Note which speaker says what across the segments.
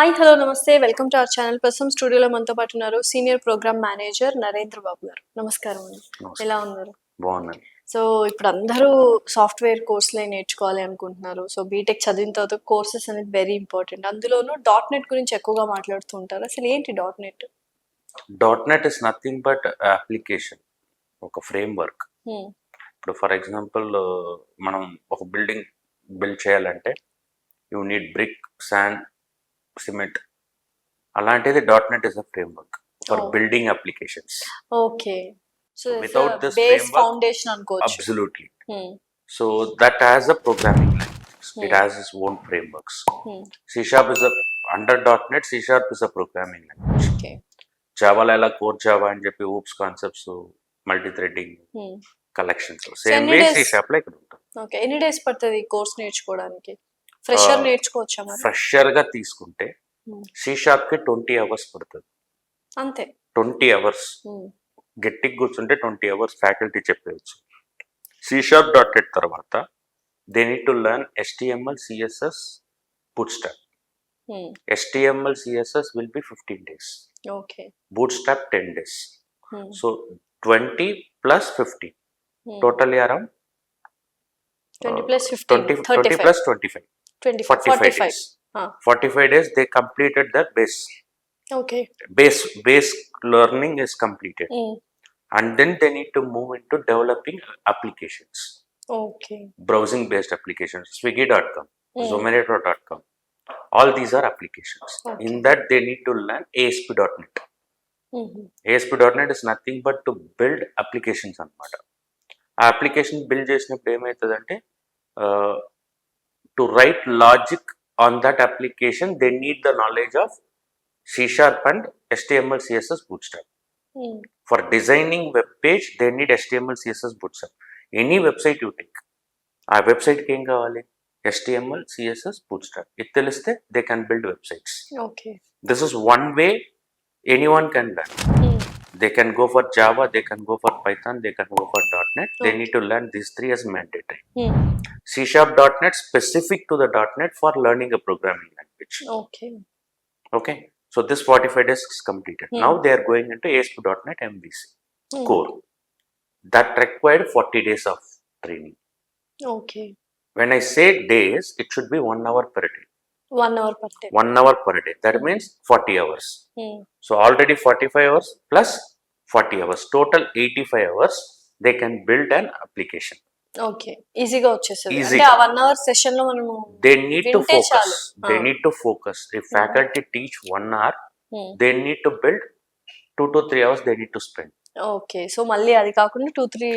Speaker 1: Hi hello నమస్తే welcome to our channel. ప్రస్తుతం స్టూడియోలో మనతో పాటు ఉన్నారు సీనియర్ ప్రోగ్రామ్ మేనేజర్ నరేంద్ర బాబు గారు. నమస్కారం అండి. ఎలా ఉన్నారు?
Speaker 2: బాగున్నాను.
Speaker 1: సో ఇప్పుడు అందరూ సాఫ్ట్వేర్ కోర్సులే నేర్చుకోవాలి అనుకుంటున్నారు. సో బీటెక్ చదివిన తర్వాత కోర్సెస్ అనేది వెరీ ఇంపార్టెంట్. అందులోనూ డాట్ నెట్ గురించి ఎక్కువగా మాట్లాడుతూ ఉంటారు. అసలు ఏంటి dot net?
Speaker 2: Dot net is nothing but application, ఒక ఫ్రేమ్ వర్క్. ఇప్పుడు ఫర్ ఎగ్జాంపుల్ మనం ఒక బిల్డింగ్ బిల్డ్ చేయాలంటే you need brick, sand, cement. అలాంటిది dot net is a framework for building applications.
Speaker 1: Okay. So
Speaker 2: Without this
Speaker 1: base
Speaker 2: framework,
Speaker 1: foundation అనుకోవచ్చు.
Speaker 2: absolutely. So that has a programming language. It has its own frameworks. C Sharp is a under .NET. C Sharp is a programming language.
Speaker 1: Okay.
Speaker 2: జావాలో ఎలా core Java అని చెప్పి OOPS concepts, multithreading, collections same way C sharp లో ఇక్కడ ఉంటుంది.
Speaker 1: Okay. ఎన్ని days పడుతుంది course నేర్చుకోవడానికి? ఫ్రెషర్ నేర్చుకోవచ్చా మరి?
Speaker 2: ఫ్రెషర్ గా తీసుకుంటే సి షార్ప్ కి 20 hours పడుతుంది.
Speaker 1: అంతే.
Speaker 2: 20 hours గట్టికి కూర్చుంటే 20 hours ఫ్యాకల్టీ చెప్పవచ్చు. సి షార్ప్ .NET తర్వాత they need to learn HTML, CSS, bootstrap. HTML, CSS will be 15 days.
Speaker 1: Okay.
Speaker 2: Bootstrap 10 days. So 20 plus 15. Totally around
Speaker 1: 20 plus 15.
Speaker 2: 20 plus 25. 45 days. 45 days they completed the base.
Speaker 1: Okay.
Speaker 2: Base learning is completed. And then they need to move into developing applications.
Speaker 1: Okay.
Speaker 2: Browsing based applications. Swiggy.com, Zomato.com. All these are applications. Okay. In that they need to learn ASP.NET. ASP.NET is nothing but to build applications అన్నమాట. ఆ application build చేసినప్పుడు ఏమవుతుందంటే to right logic on that application they need the knowledge of C Sharp and HTML, CSS, Bootstrap. For designing web page they need HTML, CSS, Bootstrap. Any website you take, ఆ వెబ్సైట్కి ఏం కావాలి? HTML, CSS, Bootstrap. ఇది తెలిస్తే they can build websites.
Speaker 1: Okay.
Speaker 2: This is one way anyone can learn. They can go for Java, they can go for Python, they can go for .NET. They need to learn these three as mandatory. C Sharp .NET specific to the .NET for learning a programming language.
Speaker 1: Okay.
Speaker 2: Okay. So this 45 days is completed. Now they are going into ASP.NET MVC core. That required 40 days of training.
Speaker 1: Okay.
Speaker 2: When I say days, it should be 1 hour per day.
Speaker 1: 1 hour per day.
Speaker 2: 1 hour per day. That means 40 hours. So already 45 hours plus 40 hours. Total 85 hours. They can build an application.
Speaker 1: Okay. ఈజీగా వచ్చేస్తుంది. అంటే ఆ 1 hour session లో మనము
Speaker 2: they need to focus. They need to focus. If faculty teach 1 hour, they need to build 2 to 3 hours they need to spend.
Speaker 1: Okay. So మళ్ళీ అది కాకుండా 2-3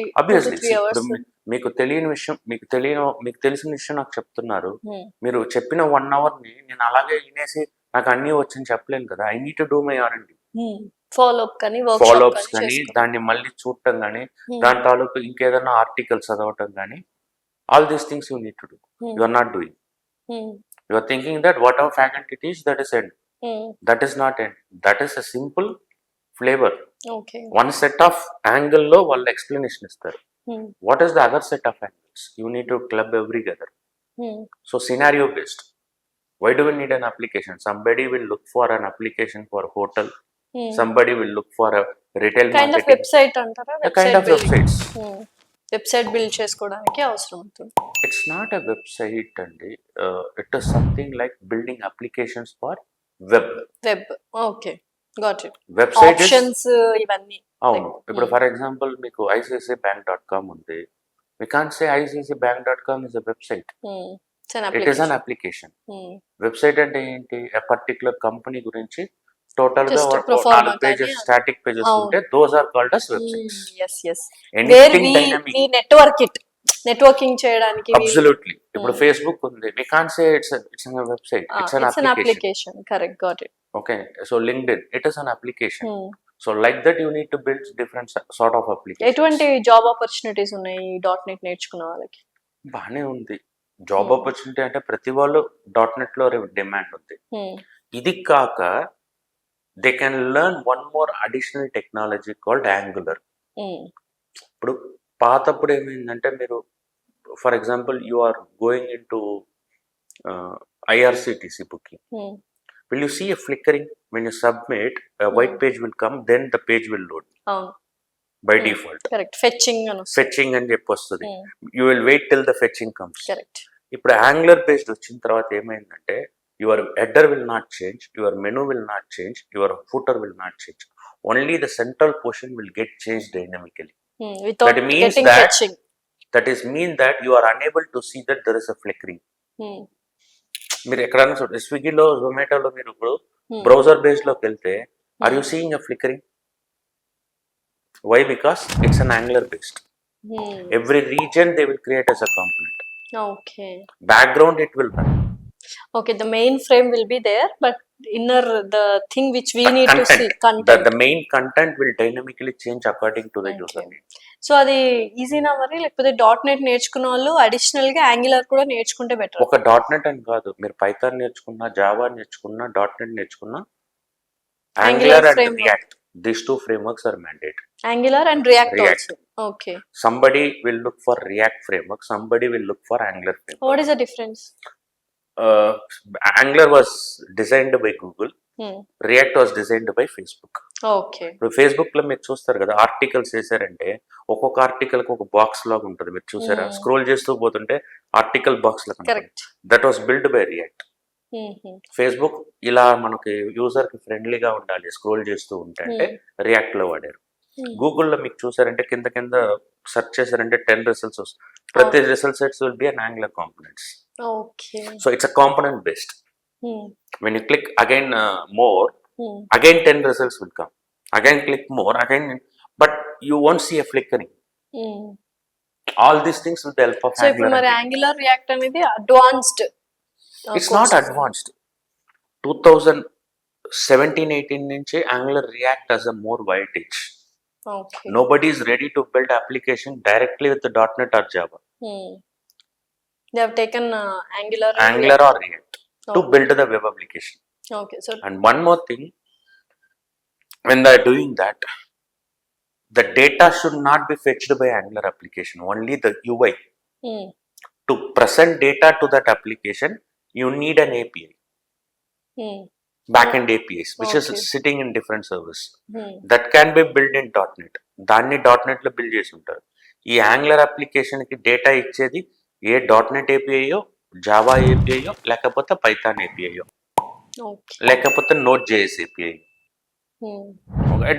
Speaker 1: hours.
Speaker 2: మీకు తెలియని విషయం, మీకు తెలిసిన విషయం నాకు చెప్తున్నారు. మీరు చెప్పిన 1 hour ని నేను అలాగే వినేసి నాకు అన్నీ వచ్చని చెప్పలేను కదా. I need to do my R&D. Follow-ups కానీ దాన్ని మళ్ళీ చూడటం కానీ దాని తాలూకు ఇంకేదైనా ఆర్టికల్స్ చదవటం కానీ all these things you need to do. You are not doing. You are thinking that whatever faculty teach that is end. That is not end. That is a simple flavour. One set of angle లో వాళ్ళు explanation ఇస్తారు. What is the other set of angles? You need to club altogether. So scenario based. Why do we need an application? Somebody will look for an application for a hotel. Somebody will look for a retail
Speaker 1: kind
Speaker 2: marketing.
Speaker 1: Of website antara?
Speaker 2: A kind of websites.
Speaker 1: Website build chesukodaniki avasaram untundi.
Speaker 2: It's not a website andi. It is something like building applications for web.
Speaker 1: Okay. Got it.
Speaker 2: Website
Speaker 1: options ivanni.
Speaker 2: Avunu. Ippudu for example meeku ICICIbank.com undi. We can't say ICICIbank.com is a website. It is an application. Website అంటే ఏంటి? a particular company గురించి total గా 4 pages static pages ఉంటే those are called as websites.
Speaker 1: Yes.
Speaker 2: Anything dynamic.
Speaker 1: We networking చేయడానికి.
Speaker 2: Absolutely. ఇప్పుడు Facebook ఉంది. We can't say it's a website. It's an application.
Speaker 1: Correct. Got it.
Speaker 2: Okay. So LinkedIn, it is an application. So like that you need to build different sort of applications.
Speaker 1: ఎటువంటి job opportunities ఉన్నాయి .NET నేర్చుకున్న వాళ్ళకి?
Speaker 2: బానే ఉంది. Job opportunity అంటే ప్రతి వాళ్ళు .NET లో డిమాండ్ ఉంది. ఇది కాక they can learn one more additional technology called Angular. ఇప్పుడు పాతప్పుడు ఏమైందంటే మీరు for example you are going into IRCTC booking. Will you see a flickering when you submit? A white page will come, then the page will load by default.
Speaker 1: Correct fetching అని వస్తుంది.
Speaker 2: Fetching అని చెప్పి వస్తుంది. You will wait till the fetching comes.
Speaker 1: Correct.
Speaker 2: ఇప్పుడు angular based వచ్చిన తర్వాత ఏమైందంటే your header will not change, your menu will not change, your footer will not change. Only the central portion will get changed dynamically.
Speaker 1: Without getting fetching.
Speaker 2: That is mean that you are unable to see that there is a flickering. మీరు ఎక్కడైనా చూడండి, స్విగ్గీలో జొమాటోలో మీరు ఇప్పుడు browser based లోకి వెళ్తే are you seeing a flickering? Why? Because it's an Angular based. Every reason they will create as a component.
Speaker 1: Okay.
Speaker 2: Background it will run.
Speaker 1: Okay, the main frame will be there, but inner the thing which we need to see, content.
Speaker 2: The main content will dynamically change according to the user need.
Speaker 1: So అది ఈజీనా మరి, లేకపోతే .NET నేర్చుకున్న వాళ్ళు additional గా angular కూడా నేర్చుకుంటే better?
Speaker 2: ఒక .NET అని కాదు, మీరు పైథాన్ నేర్చుకున్నా, జావా నేర్చుకున్నా, .NET నేర్చుకున్నా, angular and react, these two frameworks are mandatory.
Speaker 1: Angular and React also. Okay.
Speaker 2: Somebody will look for React framework, somebody will look for Angular framework.
Speaker 1: What is the difference?
Speaker 2: Angular was designed by Google. React was designed by Facebook.
Speaker 1: Okay.
Speaker 2: ఇప్పుడు Facebook లో మీరు చూస్తారు కదా, articles వేసారంటే ఒక్కొక్క article కి ఒక box లాగా ఉంటుంది, మీరు చూసారా? స్క్రోల్ చేస్తూ పోతుంటే ఆర్టికల్ బాక్స్ లాగా.
Speaker 1: Correct.
Speaker 2: That was build by react. Facebook ఇలా మనకి యూజర్ కి ఫ్రెండ్లీగా ఉండాలి, స్క్రోల్ చేస్తూ ఉంటే అంటే రియాక్ట్ లో వాడారు. గూగుల్లో మీకు చూసారంటే కింద కింద సెర్చ్ చేశారంటే 10 రిజల్ట్స్ వస్తాయి. ప్రతి result sets will be an angular components. So it's a component based. when you click again more, again 10 results will come, again click more, again, but you won't see a flickering. All these things with the help of
Speaker 1: so
Speaker 2: Angular.
Speaker 1: So if Angular React అనేది advanced,
Speaker 2: it's not advanced. 2017-18 నుంచి Angular React has a more weightage.
Speaker 1: Okay.
Speaker 2: Nobody is ready to build application directly with the .NET or Java.
Speaker 1: They have taken Angular
Speaker 2: or React to build the web application.
Speaker 1: Okay. So
Speaker 2: and one more thing, when they are doing that, the data should not be fetched by Angular application, only the UI. To present data to that application, you need an API. Backend APIs, which is sitting in different service. That can be built in .NET. దాన్ని .NET లో build చేసి ఉంటారు. ఈ Angular application కి data ఇచ్చేది ఏ .NET API, Java API, లేకపోతే Python API, లేకపోతే Node.js API.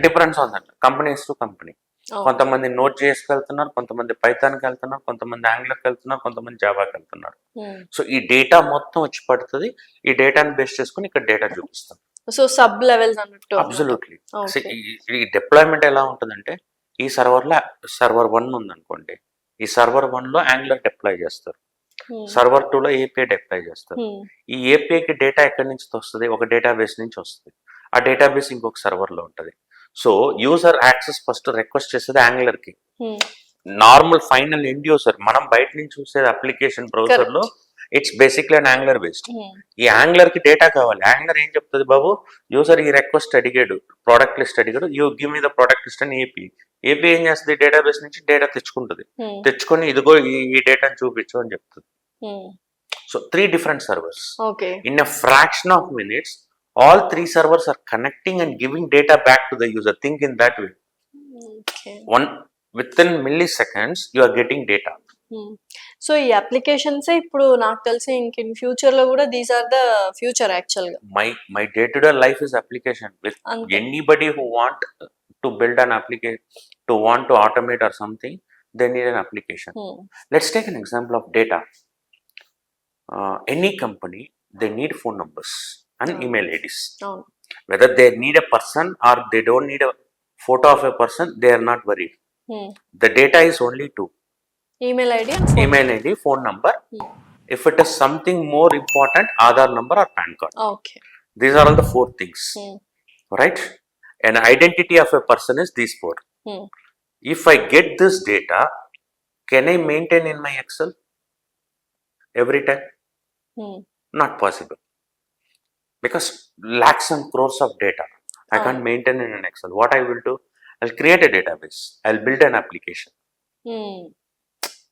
Speaker 2: Difference ఉందంట కంపెనీస్ టు కంపెనీ. కొంతమంది Node.js కి వెళ్తున్నారు, కొంతమంది పైథాన్కి వెళ్తున్నారు, కొంతమంది Angularకి వెళ్తున్నారు, కొంతమంది జావాకి వెళ్తున్నారు. సో ఈ డేటా మొత్తం వచ్చి పడుతుంది. ఈ డేటాని బేస్ చేసుకుని ఇక్కడ డేటా చూపిస్తాం.
Speaker 1: సో సబ్ లెవెల్స్ అన్నట్టు.
Speaker 2: అబ్సల్యూట్లీ. ఈ డిప్లాయ్మెంట్ ఎలా ఉంటుందంటే, ఈ సర్వర్లో సర్వర్ 1 ఉందనుకోండి, ఈ సర్వర్ 1లో Angular డిప్లాయ్ చేస్తారు, సర్వర్ 2లో API డిప్లాయ్ చేస్తారు. ఈ APIకి డేటా ఎక్కడి నుంచి వస్తుంది? ఒక డేటాబేస్ నుంచి వస్తుంది. ఆ డేటాబేస్ ఇంకొక సర్వర్లో ఉంటుంది. So user access first request చేసేది Angular కి. నార్మల్ ఫైనల్ ఎండ్ యూజర్ మనం బయట నుంచి చూసేది అప్లికేషన్ బ్రౌజర్ లో, it's basically and Angular based. ఈ Angular కి డేటా కావాలి. Angular ఏం చెప్తుంది? బాబు, యూజర్ ఈ రిక్వెస్ట్ అడిగాడు, ప్రోడక్ట్ లిస్ట్ అడిగాడు, you give me the product list అని API ఏం చేస్తుంది? డేటాబేస్ నుంచి డేటా తెచ్చుకుంటుంది, తెచ్చుకొని ఇదిగో ఈ డేటాని చూపించు అని చెప్తుంది. So 3 different servers. In a fraction of minutes, all 3 servers are connecting and giving data back to the user. Think in that way. Within milliseconds you are getting data.
Speaker 1: సో ఈ అప్లికేషన్స్ ఇప్పుడు నాకు తెలిసి ఇంక ఇన్ ఫ్యూచర్ లో కూడా these are the future actual గా.
Speaker 2: My day to day life is application. With anybody who want to build an application, to want to automate or something, they need an application. Let's take an example of data. Any company, they need phone numbers and email IDs. Whether they need a person or they don't need a photo of a person, they are not worried. The data is only 2:
Speaker 1: email ID and
Speaker 2: phone number. If it is something more important, Aadhaar number or PAN card. These are all the 4 things. Right? An identity of a person is these 4. If I get this data, can I maintain in my Excel every time? Not possible, because lakhs and crores of data I can't maintain in an Excel. What I will do, I'll create a database, I'll build an application.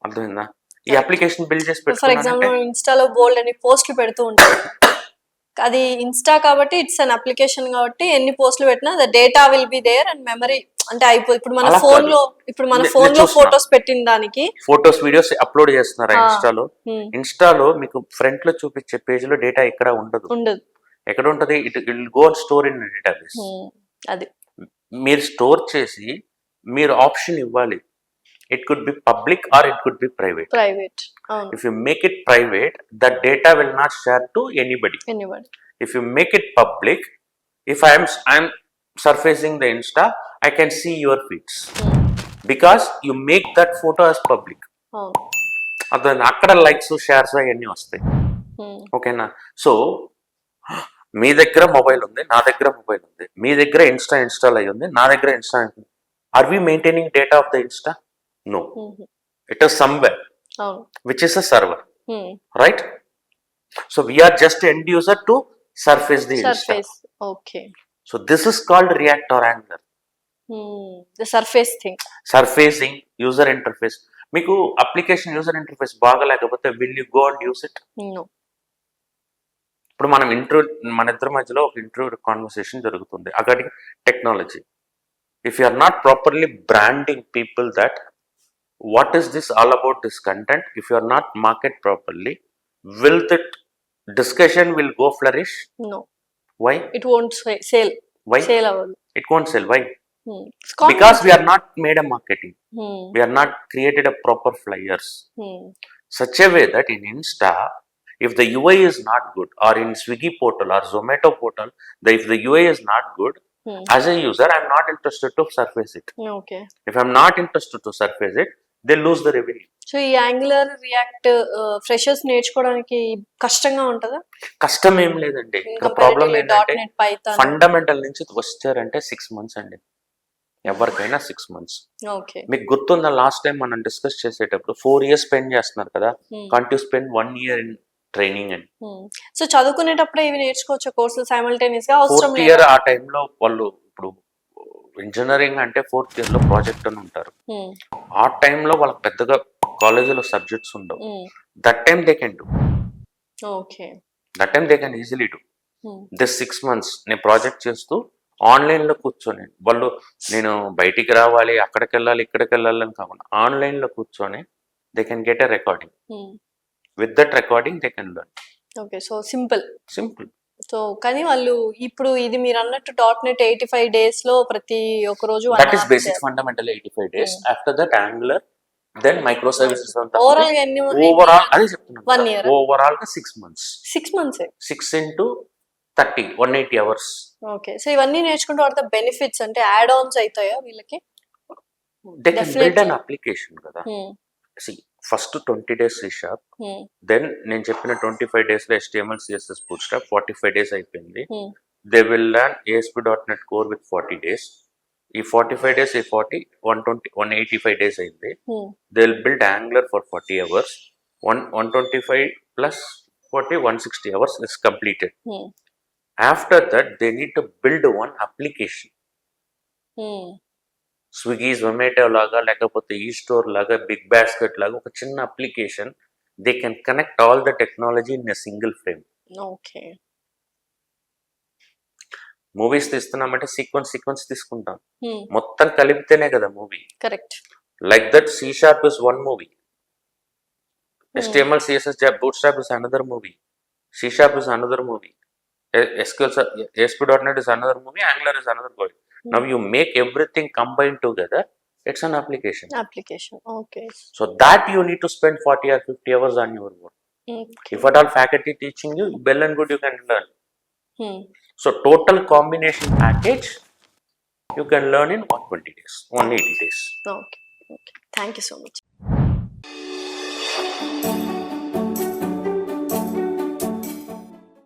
Speaker 2: అర్థమైందా? ఈ application build చేసి
Speaker 1: for example ఇన్స్టాలో బోల్డ్ అని పోస్ట్లు పెడుతూ ఉంటారు, అది Insta కాబట్టి ఇట్స్ అన్ అప్లికేషన్ కాబట్టి ఎన్ని పోస్టులు పెట్టినా the data will be there and memory అంటే ఇప్పుడు మన
Speaker 2: అలా
Speaker 1: ఫోన్
Speaker 2: కాదు.
Speaker 1: లో ఇప్పుడు మన
Speaker 2: నేను
Speaker 1: ఫోన్ లో
Speaker 2: చూస్తున్నా.
Speaker 1: ఫోటోస్ పెట్టిన దానికి
Speaker 2: ఫొటోస్ వీడియోస్ అప్లోడ్ చేస్తున్నారా
Speaker 1: ఆ,
Speaker 2: ఇన్స్టాలో? ఇన్స్టాలో మీకు ఫ్రంట్ లో చూపించే పేజ్ లో డేటా ఎక్కడ ఉండదు.
Speaker 1: ఉండదు.
Speaker 2: ఎక్కడ ఉంటది? It will go and store in database.
Speaker 1: అది
Speaker 2: మీరు స్టోర్ చేసి మీరు ఆప్షన్ ఇవ్వాలి. It could be public or it could be private.
Speaker 1: Private.
Speaker 2: If you make it private, the data will not share to anybody. If you make it public, if I'm surfacing the Insta, I can see your feeds because you make that photo as public. అతను అక్కడ likes shares అవన్నీ వస్తాయి. ఓకేనా? So మీ దగ్గర mobile ఉంది, నా దగ్గర mobile ఉంది, మీ దగ్గర ఇన్స్టా ఇన్స్టాల్ అయ్యి ఉంది, నా దగ్గర Insta. Are we maintaining data of the Insta? No. It is somewhere which is a server, right? So we are just end user to surface the Insta.
Speaker 1: Okay.
Speaker 2: So this is called React or Angular.
Speaker 1: The surface thing.
Speaker 2: Surfacing user interface. మీకు application user interface బాగా లేకపోతే will you go and use it?
Speaker 1: No.
Speaker 2: ఇప్పుడు మనం మన ఇద్దరి మధ్యలో ఒక interview conversation జరుగుతుంది according technology. If you are not properly branding people that what is this all about, this content, if you are not market properly, will that discussion will go flourish?
Speaker 1: No.
Speaker 2: Why?
Speaker 1: It won't sell.
Speaker 2: Why?
Speaker 1: Sale avadu.
Speaker 2: It won't sell. Why? Because we are not made a marketing. We are not created a proper flyers. Such a way that in Insta, if the UI is not good, or in Swiggy portal or Zomato portal, if the UI is not good, as a user, I am not interested to surface it.
Speaker 1: Okay.
Speaker 2: If I am not interested to surface it, they lose the revenue.
Speaker 1: So ఈ angular react freshers నేర్చుకోవడానికి కష్టంగా ఉంటుందా?
Speaker 2: కష్టం ఏం లేదండి. ఇక్కడ problem ఏంటంటే fundamental నుంచి వచ్చారంటే 6 months అండి. ఎవరికైనా 6 months.
Speaker 1: ఓకే.
Speaker 2: మీకు గుర్తుందా లాస్ట్ టైం మనం డిస్కస్ చేసేటప్పుడు 4 years స్పెండ్ చేస్తున్నారు కదా, can't you spend 1 year in training అని.
Speaker 1: సో చదువుకునేటప్పుడే ఇవి నేర్చుకోవచ్చు కోర్సులు సైమల్టేనియస్ గా అవసరం లేదు.
Speaker 2: 4th year ఆ టైంలో వాళ్ళు ఇప్పుడు ఇంజనీరింగ్ అంటే 4th year లో ప్రాజెక్ట్ అని ఉంటారు. ఆ టైంలో వాళ్ళకి పెద్దగా కాలేజీలో సబ్జెక్ట్స్ ఉండవు. That time they can do.
Speaker 1: Okay.
Speaker 2: That time they can easily do. This 6 months నేను ప్రాజెక్ట్ చేస్తూ ఆన్లైన్లో కూర్చొని వాళ్ళు నేను బయటికి రావాలి అక్కడికి వెళ్ళాలి ఇక్కడికి వెళ్ళాలి అని కాకుండా ఆన్లైన్లో కూర్చొని they can get a recording. With that recording they can learn.
Speaker 1: Okay. So simple. So కానీ వాళ్ళు ఇప్పుడు ఇది మీరు అన్నట్టు .NET 85 days లో ప్రతి ఒక్క రోజు
Speaker 2: that is basic fundamental 85 days. After that Angular, then micro services అంతా
Speaker 1: ఓవరాల్ గా
Speaker 2: ఓవరాల్ అదే చెప్తున్నాను
Speaker 1: 1 year
Speaker 2: ఓవరాల్ గా 6 months.
Speaker 1: 6 months
Speaker 2: 6 into 30 180 hours.
Speaker 1: Okay. So ఇవన్నీ నేర్చుకుంటే వాడితే బెనిఫిట్స్ అంటే యాడ్ ఆన్స్ అవుతాయా వీళ్ళకి?
Speaker 2: They can build an application కదా. See, first 20 days C#, then నేను చెప్పిన 25 days లో HTML CSS bootstrap, 45 days అయిపోయింది. They will learn ASP.NET Core with 40 days. ఈ 45 days 40 120 185 days అయింది. They will build Angular for 40 hours. 125 plus 40 160 hours is completed. After that they need to build one application. Swiggy Zomato లాగా లేకపోతే ఈ store లాగా big basket లాగా ఒక చిన్న application they can connect all the technology in a single frame.
Speaker 1: Okay.
Speaker 2: Movies తీస్తున్నామంటే sequence తీసుకుంటాం, మొత్తం కలిపితేనే కదా movie.
Speaker 1: Correct.
Speaker 2: Like that C# is one movie, HTML CSS bootstrap is another movie, C# is another movie, ASP.NET is another movie, Angular is another movie. Now you make everything combined together, it's an application.
Speaker 1: Okay.
Speaker 2: So that you need to spend 40 or 50 hours on your work. Okay. If at all faculty teaching you, well and good, you can learn. So total combination package you can learn in 120 days, 180 days.
Speaker 1: Okay. Thank you so much.